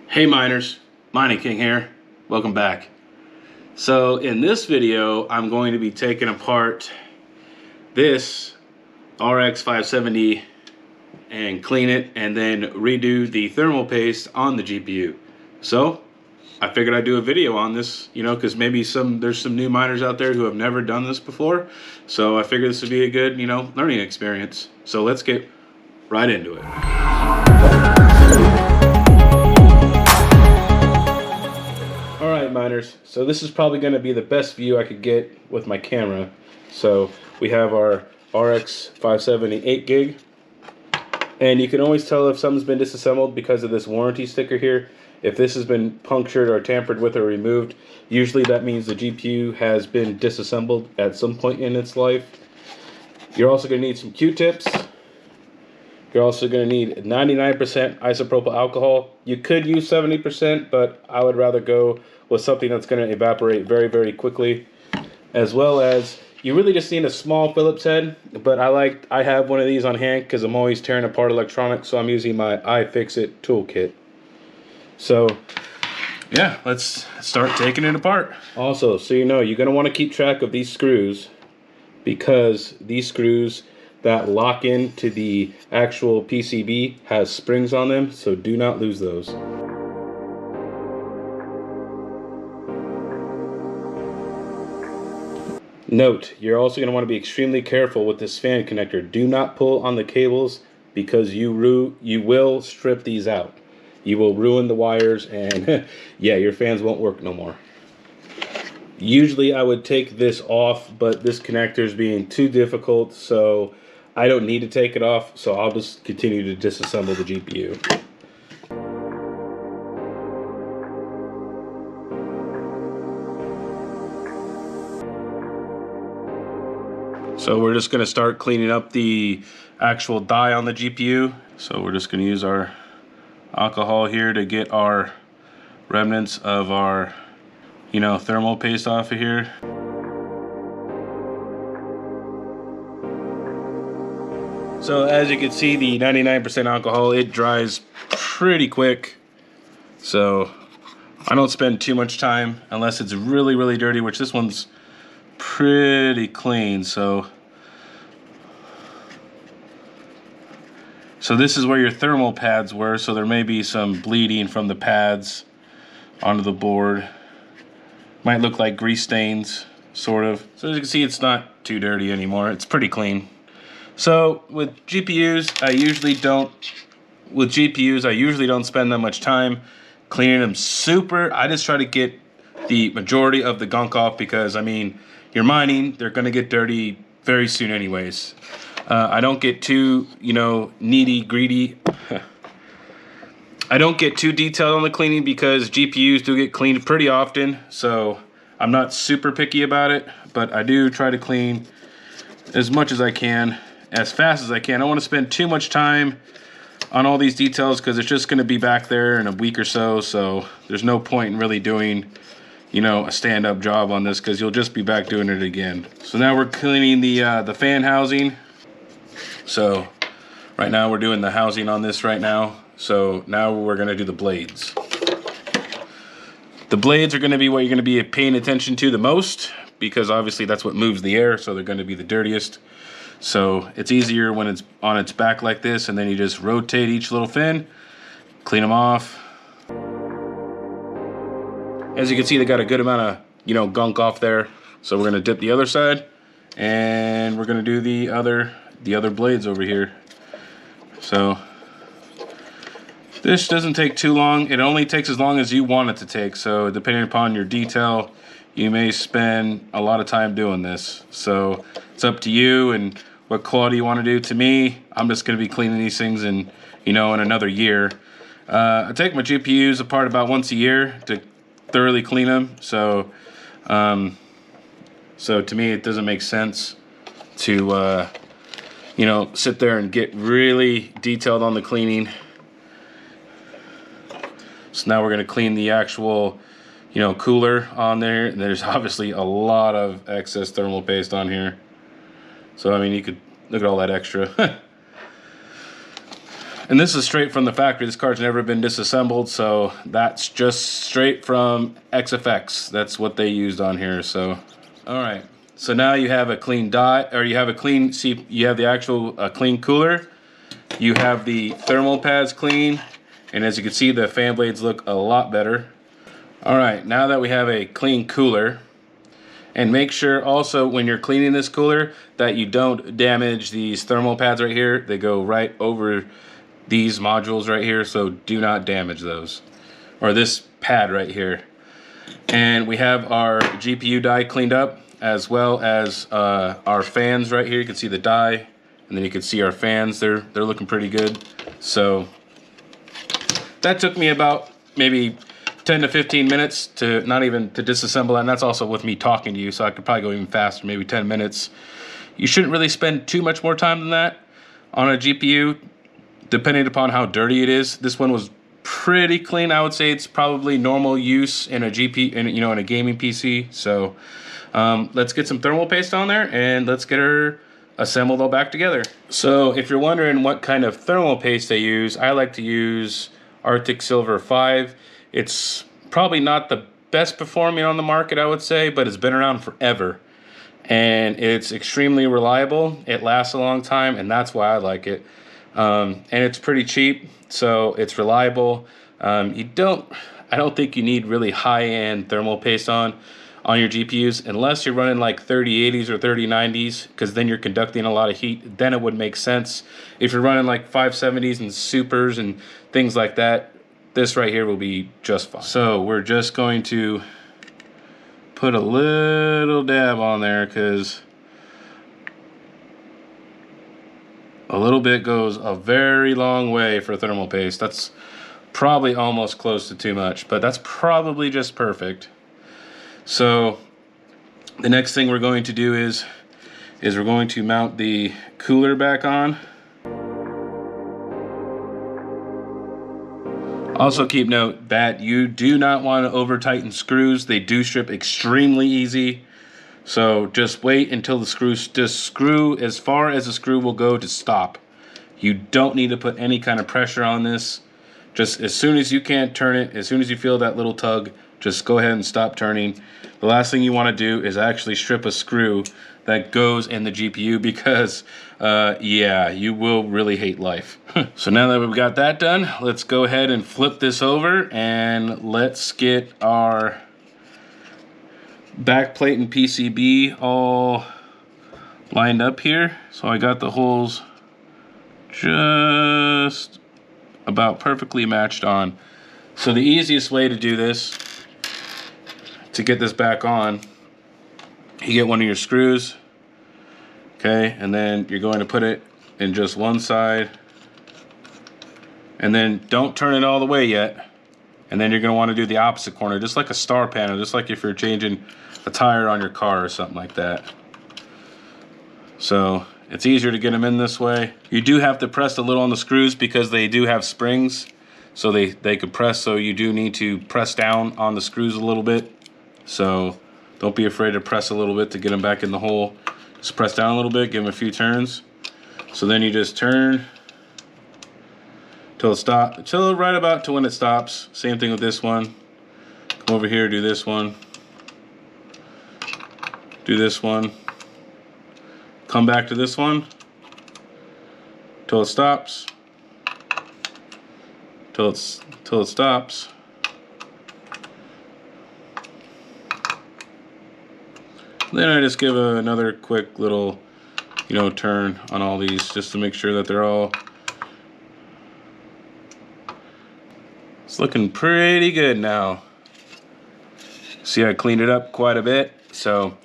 Hey miners, Mining King here. Welcome back. So in this video, I'm going to be taking apart this RX 570 and clean it and then redo the thermal paste on the GPU. So I figured I'd do a video on this, because maybe there's some new miners out there who have never done this before. So I figured this would be a good, learning experience. So let's get right into it. Alright miners, so this is probably going to be the best view I could get with my camera. So we have our RX 570 8 gig, and you can always tell if something's been disassembled because of this warranty sticker here. If this has been punctured or tampered with or removed, usually that means the GPU has been disassembled at some point in its life. You're also going to need some Q-tips. You're also going to need 99% isopropyl alcohol. You could use 70%, but I would rather go with something that's going to evaporate very, very quickly. As well as, you really just need a small Phillips head, but I have one of these on hand because I'm always tearing apart electronics, so I'm using my iFixit toolkit. So, yeah, let's start taking it apart. Also, so you're going to want to keep track of these screws, because these screws that lock into the actual PCB has springs on them, so do not lose those. Note, you're also going to want to be extremely careful with this fan connector. Do not pull on the cables, because you will strip these out. You will ruin the wires, and yeah, your fans won't work no more. Usually I would take this off, but this connector is being too difficult, so I don't need to take it off, so I'll just continue to disassemble the GPU. So we're just going to start cleaning up the actual die on the GPU. So we're just going to use our alcohol here to get our remnants of our, thermal paste off of here. So as you can see, the 99% alcohol, it dries pretty quick. So I don't spend too much time unless it's really, really dirty, which this one's pretty clean. So this is where your thermal pads were, so there may be some bleeding from the pads onto the board. Might look like grease stains, sort of. So as you can see, it's not too dirty anymore. It's pretty clean. So with GPUs, I usually don't spend that much time cleaning them super. I just try to get the majority of the gunk off, because you're mining, they're gonna get dirty very soon anyways. I don't get too, needy, greedy. I don't get too detailed on the cleaning because GPUs do get cleaned pretty often, so I'm not super picky about it, but I do try to clean as much as I can, as fast as I can. I don't want to spend too much time on all these details because it's just going to be back there in a week or so, so there's no point in really doing, a stand-up job on this, because you'll just be back doing it again. So now we're cleaning the fan housing. So right now we're doing the housing on this right now. So now we're going to do the blades. The blades are going to be what you're going to be paying attention to the most, because obviously that's what moves the air, so they're going to be the dirtiest. So it's easier when it's on its back like this, and then you just rotate each little fin, clean them off. As you can see, they got a good amount of, gunk off there. So we're going to dip the other side, and we're going to do the other blades over here. So this doesn't take too long. It only takes as long as you want it to take. So depending upon your detail, you may spend a lot of time doing this. So it's up to you and what quality you want to do. To me, I'm just going to be cleaning these things in, in another year. I take my GPUs apart about once a year to thoroughly clean them. So to me, it doesn't make sense to, sit there and get really detailed on the cleaning. So now we're going to clean the actual, cooler on there. And there's obviously a lot of excess thermal paste on here. So, you could look at all that extra. And this is straight from the factory. This car's never been disassembled, so that's just straight from XFX. That's what they used on here. So, all right. So now you have a clean die, or you have a clean. See, you have the actual clean cooler. You have the thermal pads clean, and as you can see, the fan blades look a lot better. All right. Now that we have a clean cooler, and make sure also when you're cleaning this cooler that you don't damage these thermal pads right here. They go right over these modules right here, so do not damage those, or this pad right here. And we have our GPU die cleaned up, as well as our fans right here. You can see the die, and then you can see our fans. They're looking pretty good. So that took me about maybe 10 to 15 minutes to not even to disassemble, and that's also with me talking to you, so I could probably go even faster, maybe 10 minutes. You shouldn't really spend too much more time than that on a GPU, depending upon how dirty it is. This one was pretty clean. I would say it's probably normal use in a in a gaming PC. So let's get some thermal paste on there and let's get her assembled all back together. So if you're wondering what kind of thermal paste I use, I like to use Arctic Silver 5. It's probably not the best performing on the market, I would say, but it's been around forever. And it's extremely reliable. It lasts a long time, and that's why I like it. And it's pretty cheap, so it's reliable. I don't think you need really high-end thermal paste on your GPUs unless you're running like 3080s or 3090s, because then you're conducting a lot of heat. Then it would make sense. If you're running like 570s and supers and things like that, this right here will be just fine. So we're just going to put a little dab on there, because a little bit goes a very long way for thermal paste. That's probably almost close to too much, but that's probably just perfect. So the next thing we're going to do is we're going to mount the cooler back on. Also keep note that you do not want to over tighten screws. They do strip extremely easy. So just wait until the screws, just screw as far as the screw will go to stop. You don't need to put any kind of pressure on this. Just as soon as you can't turn it, as soon as you feel that little tug, just go ahead and stop turning. The last thing you want to do is actually strip a screw that goes in the GPU, because yeah, you will really hate life. So now that we've got that done, let's go ahead and flip this over and let's get our backplate and PCB all lined up here. So I got the holes just about perfectly matched on. So the easiest way to do this, to get this back on, you get one of your screws, okay, and then you're going to put it in just one side, and then don't turn it all the way yet, and then you're going to want to do the opposite corner, just like a star panel, just like if you're changing a tire on your car or something like that. So it's easier to get them in this way. You do have to press a little on the screws because they do have springs, so they could press, so you do need to press down on the screws a little bit. So don't be afraid to press a little bit to get them back in the hole. Just press down a little bit, give them a few turns. So then you just turn till it stops, till right about to when it stops. Same thing with this one. Come over here, do this one. Do this one. Come back to this one till it stops. Till it stops. Then I just give another quick little, turn on all these just to make sure that they're all. It's looking pretty good now. See, I cleaned it up quite a bit. So